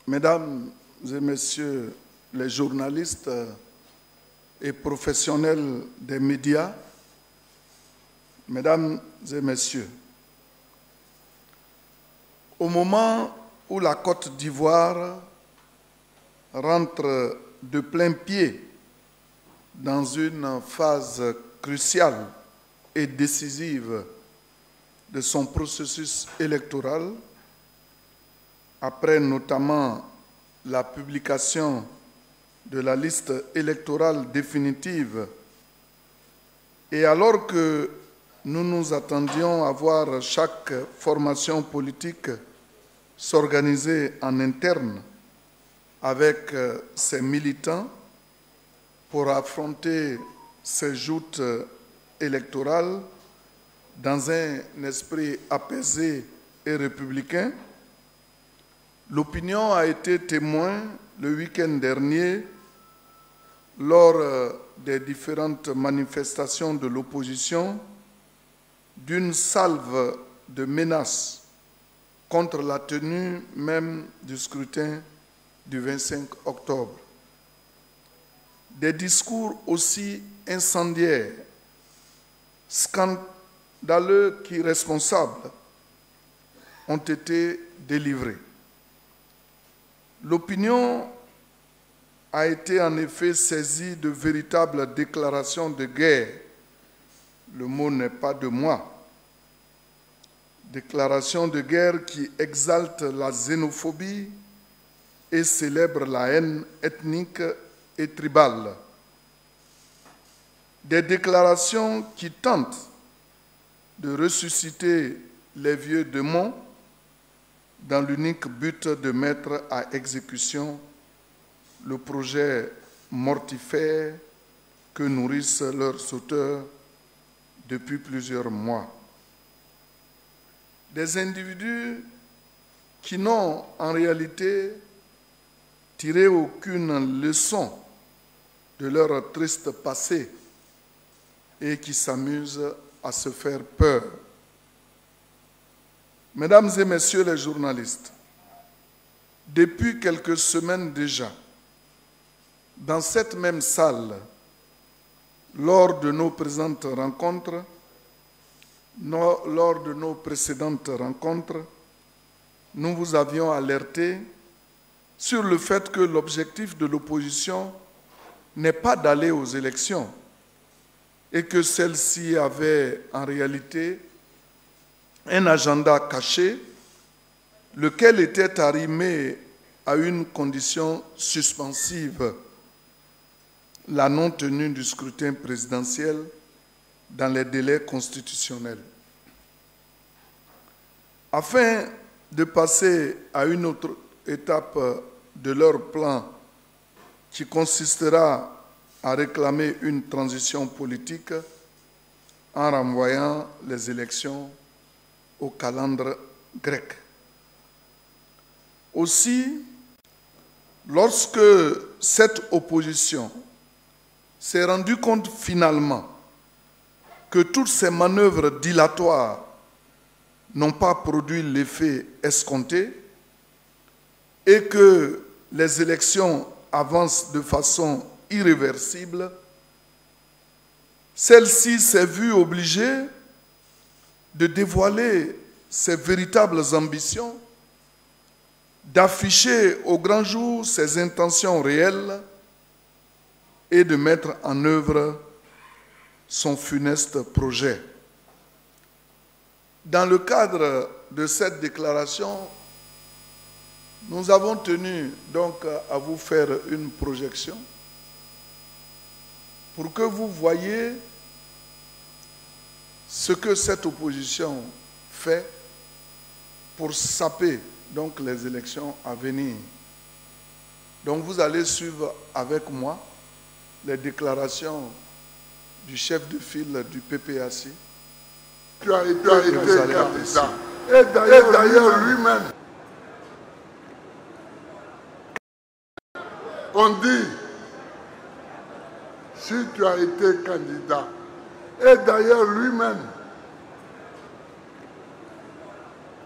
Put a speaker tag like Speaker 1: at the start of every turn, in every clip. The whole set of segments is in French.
Speaker 1: Mesdames et Messieurs les journalistes et professionnels des médias, Mesdames et Messieurs, au moment où la Côte d'Ivoire rentre de plein pied dans une phase cruciale et décisive de son processus électoral, après notamment la publication de la liste électorale définitive, et alors que nous nous attendions à voir chaque formation politique s'organiser en interne avec ses militants pour affronter ces joutes électorales dans un esprit apaisé et républicain, l'opinion a été témoin le week-end dernier lors des différentes manifestations de l'opposition d'une salve de menaces contre la tenue même du scrutin du 25 octobre. Des discours aussi incendiaires, scandaleux qu'irresponsables ont été délivrés. L'opinion a été en effet saisie de véritables déclarations de guerre. Le mot n'est pas de moi. Déclarations de guerre qui exaltent la xénophobie et célèbrent la haine ethnique et tribale. Des déclarations qui tentent de ressusciter les vieux démons dans l'unique but de mettre à exécution le projet mortifère que nourrissent leurs auteurs depuis plusieurs mois. Des individus qui n'ont en réalité tiré aucune leçon de leur triste passé et qui s'amusent à se faire peur. Mesdames et Messieurs les journalistes, depuis quelques semaines déjà, dans cette même salle, lors de nos précédentes rencontres, nous vous avions alerté sur le fait que l'objectif de l'opposition n'est pas d'aller aux élections et que celle-ci avait en réalité un agenda caché, lequel était arrimé à une condition suspensive, la non-tenue du scrutin présidentiel dans les délais constitutionnels. Afin de passer à une autre étape de leur plan qui consistera à réclamer une transition politique en renvoyant les élections au calendrier grec. Aussi, lorsque cette opposition s'est rendue compte finalement que toutes ces manœuvres dilatoires n'ont pas produit l'effet escompté et que les élections avancent de façon irréversible, celle-ci s'est vue obligée de dévoiler ses véritables ambitions, d'afficher au grand jour ses intentions réelles et de mettre en œuvre son funeste projet. Dans le cadre de cette déclaration, nous avons tenu donc à vous faire une projection pour que vous voyiez ce que cette opposition fait pour saper donc les élections à venir. Donc vous allez suivre avec moi les déclarations du chef de file du PPAC.
Speaker 2: Tu as été candidat. Et d'ailleurs lui-même, on dit, si tu as été candidat, et d'ailleurs lui-même,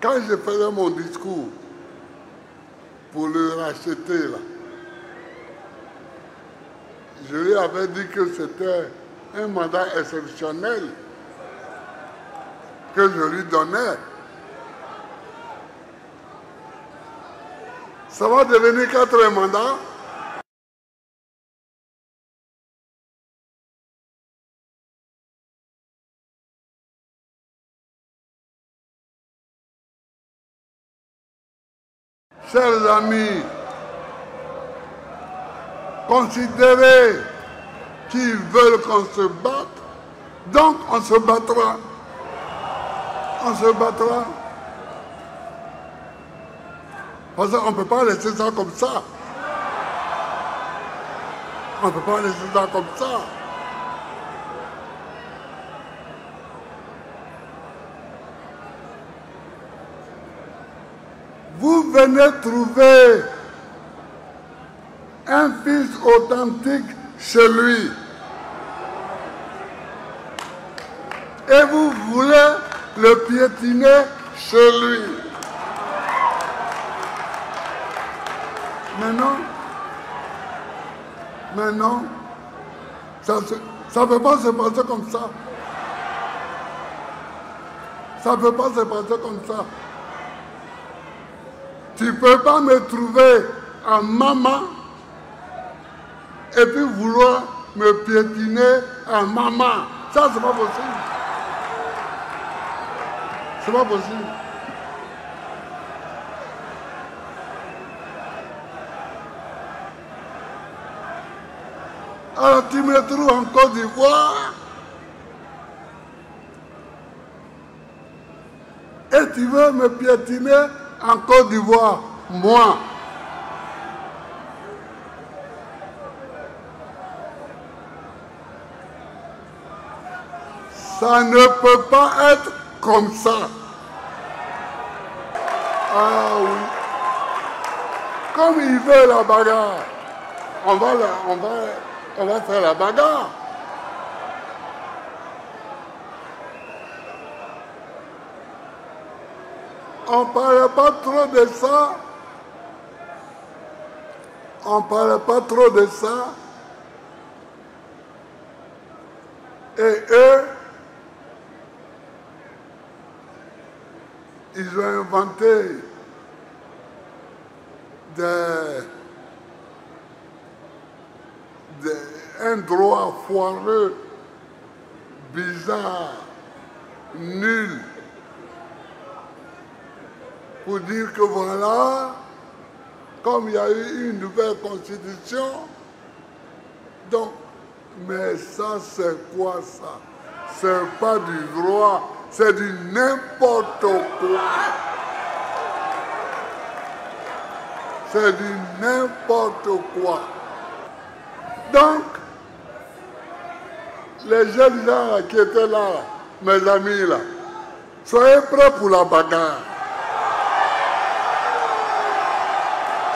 Speaker 2: quand je faisais mon discours, pour le racheter là. Je lui avais dit que c'était un mandat exceptionnel que je lui donnais. Ça va devenir 4 mandats. Chers amis, considérez qu'ils veulent qu'on se batte, donc on se battra. On se battra. Parce qu'on ne peut pas laisser ça comme ça. On ne peut pas laisser ça comme ça. Vous venez trouver un fils authentique chez lui. Et vous voulez le piétiner chez lui. Mais non, ça ne peut pas se passer comme ça. Ça ne peut pas se passer comme ça. Tu ne peux pas me trouver en maman et puis vouloir me piétiner en maman. Ça, c'est pas possible. C'est pas possible. Alors tu me trouves en Côte d'Ivoire et tu veux me piétiner en Côte d'Ivoire, moi. Ça ne peut pas être comme ça. Ah oui. Comme il veut la bagarre, on va faire la bagarre. On ne parle pas trop de ça. On ne parle pas trop de ça. Et eux, ils ont inventé un droit foireux, bizarre, nul, pour dire que voilà, comme il y a eu une nouvelle constitution, donc, mais ça c'est quoi ça? C'est pas du droit, c'est du n'importe quoi. C'est du n'importe quoi. Donc, les jeunes gens qui étaient là, mes amis là, soyez prêts pour la bagarre.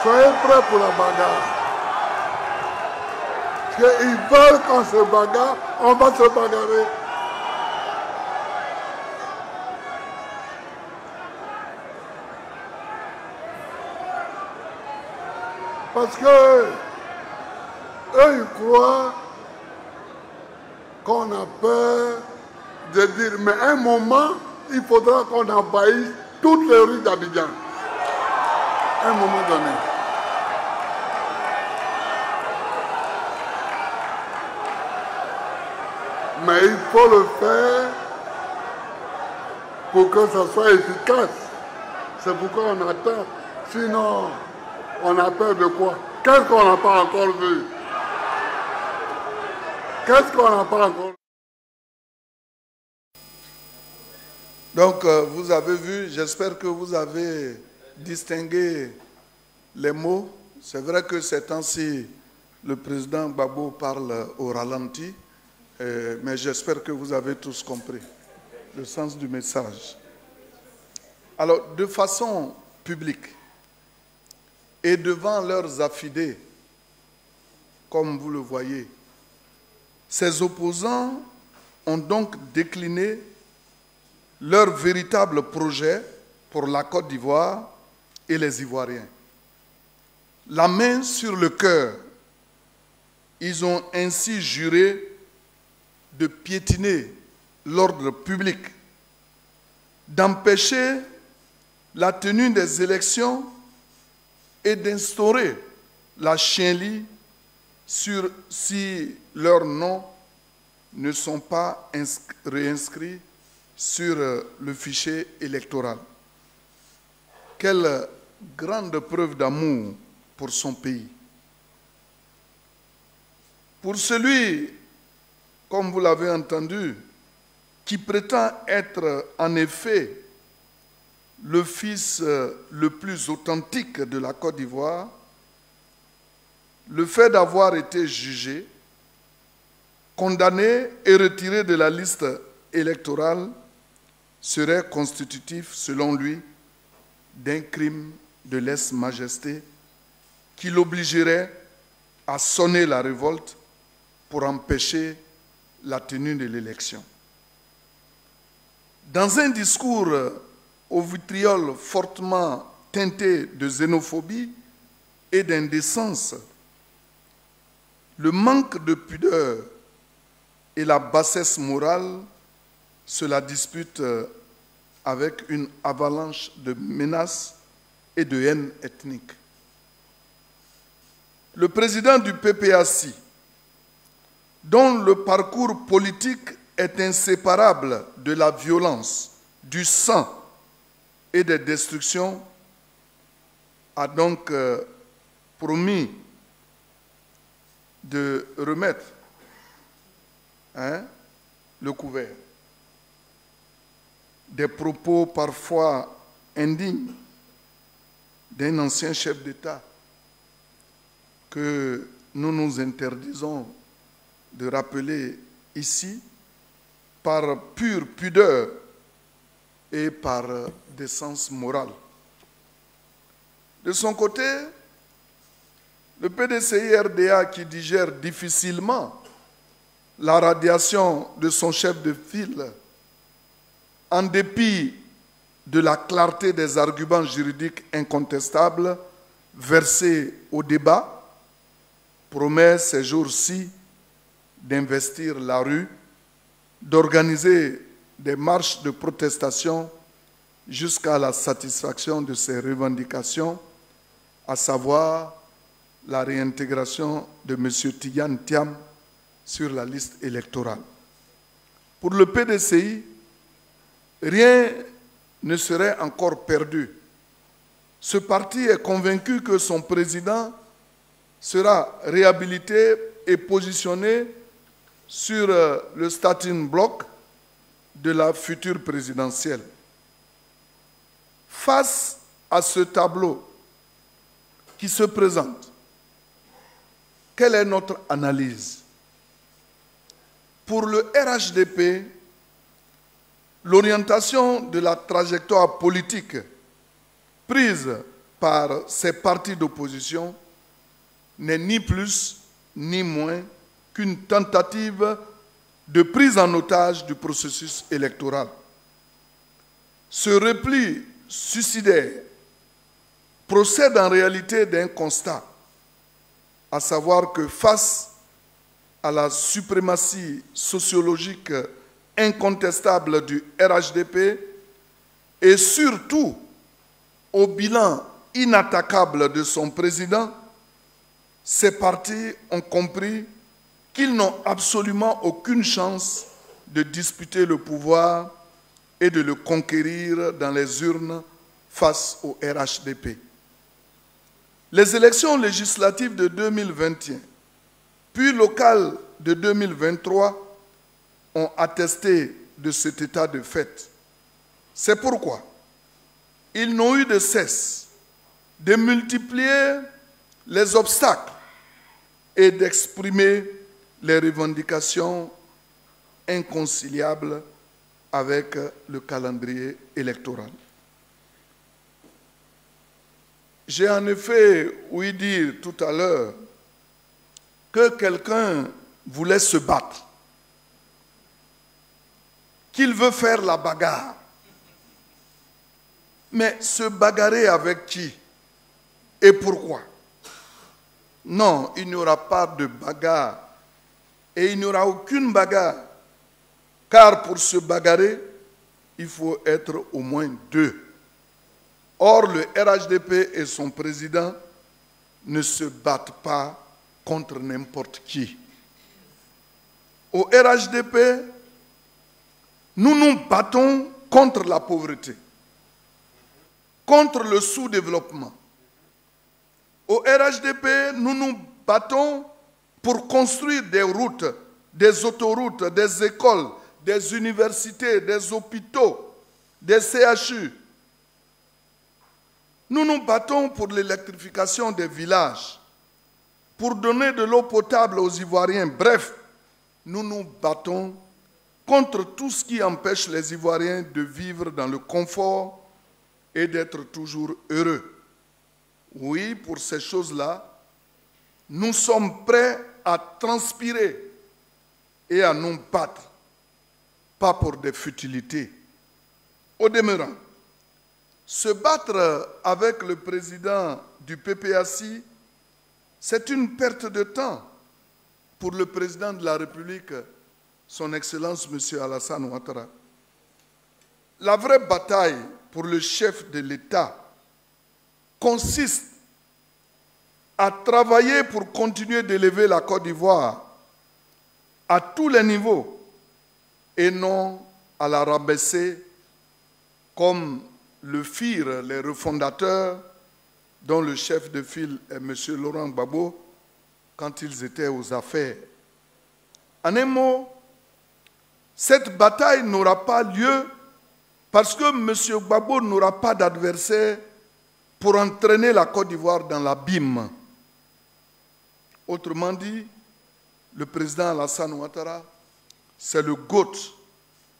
Speaker 2: Soyez prêts pour la bagarre. Parce qu'ils veulent qu'on se bagarre, on va se bagarrer. Parce que eux, ils croient qu'on a peur de dire, mais à un moment, il faudra qu'on envahisse toutes les rues d'Abidjan. À un moment donné. Mais il faut le faire pour que ça soit efficace. C'est pourquoi on attend. Sinon, on a peur de quoi? Qu'est-ce qu'on n'a pas encore vu? Qu'est-ce qu'on n'a pas encore vu?
Speaker 1: Donc, vous avez vu, j'espère que vous avez distingué les mots. C'est vrai que ces temps-ci, le président Gbagbo parle au ralenti, mais j'espère que vous avez tous compris le sens du message. Alors, de façon publique et devant leurs affidés, comme vous le voyez, ces opposants ont donc décliné leur véritable projet pour la Côte d'Ivoire et les Ivoiriens. la main sur le cœur, ils ont ainsi juré de piétiner l'ordre public, d'empêcher la tenue des élections et d'instaurer la chienlit si leurs noms ne sont pas réinscrits sur le fichier électoral. Quelle grande preuve d'amour pour son pays. Pour celui, comme vous l'avez entendu, qui prétend être en effet le fils le plus authentique de la Côte d'Ivoire, le fait d'avoir été jugé, condamné et retiré de la liste électorale serait constitutif, selon lui, d'un crime de lèse-majesté qui l'obligerait à sonner la révolte pour empêcher la tenue de l'élection. Dans un discours au vitriol fortement teinté de xénophobie et d'indécence, le manque de pudeur et la bassesse morale se la disputent avec une avalanche de menaces et de haine ethnique. Le président du PPAC, dont le parcours politique est inséparable de la violence, du sang et des destructions, a donc promis de remettre le couvert. Des propos parfois indignes d'un ancien chef d'État que nous nous interdisons de rappeler ici par pure pudeur et par décence morale. De son côté, le PDCI-RDA, qui digère difficilement la radiation de son chef de file, en dépit de la clarté des arguments juridiques incontestables versés au débat, promet ces jours-ci d'investir la rue, d'organiser des marches de protestation jusqu'à la satisfaction de ses revendications, à savoir la réintégration de M. Tidiane Thiam sur la liste électorale. Pour le PDCI, rien ne serait encore perdu. Ce parti est convaincu que son président sera réhabilité et positionné sur le starting block de la future présidentielle. Face à ce tableau qui se présente, quelle est notre analyse? Pour le RHDP, l'orientation de la trajectoire politique prise par ces partis d'opposition n'est ni plus ni moins qu'une tentative de prise en otage du processus électoral. Ce repli suicidaire procède en réalité d'un constat, à savoir que face à la suprématie sociologique incontestable du RHDP et surtout au bilan inattaquable de son président, ces partis ont compris qu'ils n'ont absolument aucune chance de disputer le pouvoir et de le conquérir dans les urnes face au RHDP. Les élections législatives de 2021, puis locales de 2023, ont attesté de cet état de fait. C'est pourquoi ils n'ont eu de cesse de multiplier les obstacles et d'exprimer les revendications inconciliables avec le calendrier électoral. J'ai en effet ouï dire tout à l'heure que quelqu'un voulait se battre, qu'il veut faire la bagarre. Mais se bagarrer avec qui et pourquoi? Non, il n'y aura pas de bagarre. Et il n'y aura aucune bagarre. Car pour se bagarrer, il faut être au moins 2. Or, le RHDP et son président ne se battent pas contre n'importe qui. Au RHDP, nous nous battons contre la pauvreté, contre le sous-développement. Au RHDP, nous nous battons pour construire des routes, des autoroutes, des écoles, des universités, des hôpitaux, des CHU. Nous nous battons pour l'électrification des villages, pour donner de l'eau potable aux Ivoiriens. Bref, nous nous battons contre tout ce qui empêche les Ivoiriens de vivre dans le confort et d'être toujours heureux. Oui, pour ces choses-là, nous sommes prêts à transpirer et à nous battre, pas pour des futilités. Au demeurant, se battre avec le président du PPACI, c'est une perte de temps pour le président de la République, son Excellence M. Alassane Ouattara. La vraie bataille pour le chef de l'État consiste à travailler pour continuer d'élever la Côte d'Ivoire à tous les niveaux et non à la rabaisser comme le firent les refondateurs dont le chef de file est M. Laurent Gbagbo quand ils étaient aux affaires. En un mot, cette bataille n'aura pas lieu parce que M. Gbagbo n'aura pas d'adversaire pour entraîner la Côte d'Ivoire dans l'abîme. Autrement dit, le président Alassane Ouattara, c'est le GOAT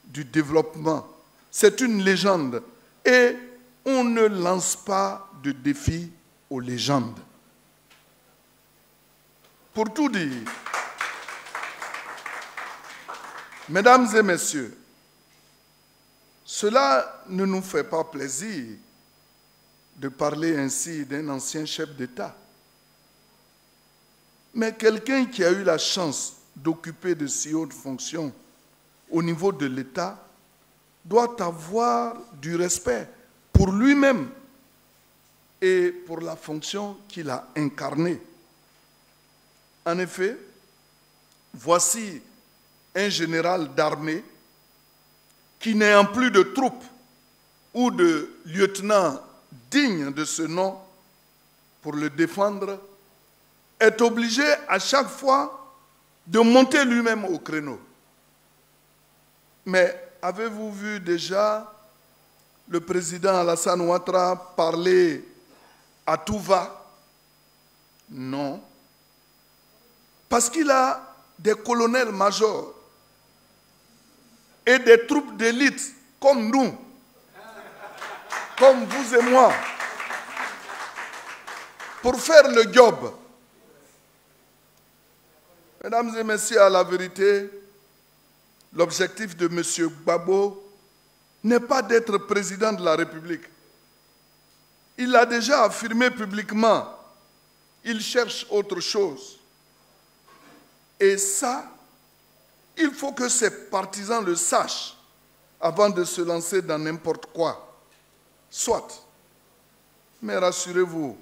Speaker 1: du développement. C'est une légende. Et on ne lance pas de défi aux légendes. Pour tout dire, mesdames et messieurs, cela ne nous fait pas plaisir de parler ainsi d'un ancien chef d'État. Mais quelqu'un qui a eu la chance d'occuper de si hautes fonctions au niveau de l'État doit avoir du respect pour lui-même et pour la fonction qu'il a incarnée. En effet, voici un général d'armée qui, n'ayant plus de troupes ou de lieutenant digne de ce nom pour le défendre, est obligé à chaque fois de monter lui-même au créneau. Mais avez-vous vu déjà le président Alassane Ouattara parler à tout va? Non. Parce qu'il a des colonels-majors et des troupes d'élite comme nous, comme vous et moi, pour faire le job. Mesdames et messieurs, à la vérité, l'objectif de M. Gbagbo n'est pas d'être président de la République. Il l'a déjà affirmé publiquement. Il cherche autre chose. Et ça, il faut que ses partisans le sachent avant de se lancer dans n'importe quoi. Soit. Mais rassurez-vous,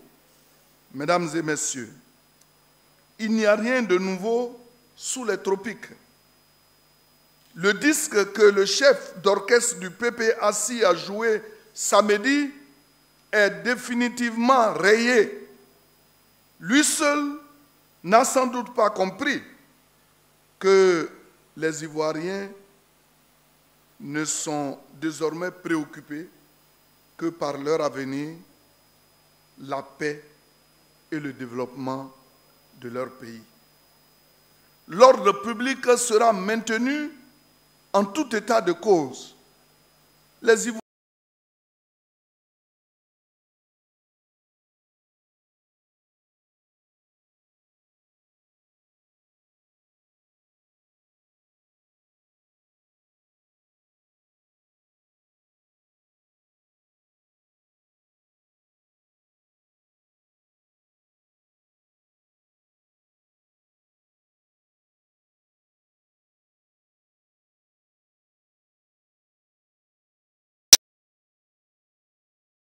Speaker 1: mesdames et messieurs, il n'y a rien de nouveau sous les tropiques. Le disque que le chef d'orchestre du PPACI a joué samedi est définitivement rayé. Lui seul n'a sans doute pas compris que les Ivoiriens ne sont désormais préoccupés que par leur avenir, la paix et le développement de leur pays. L'ordre public sera maintenu en tout état de cause. Les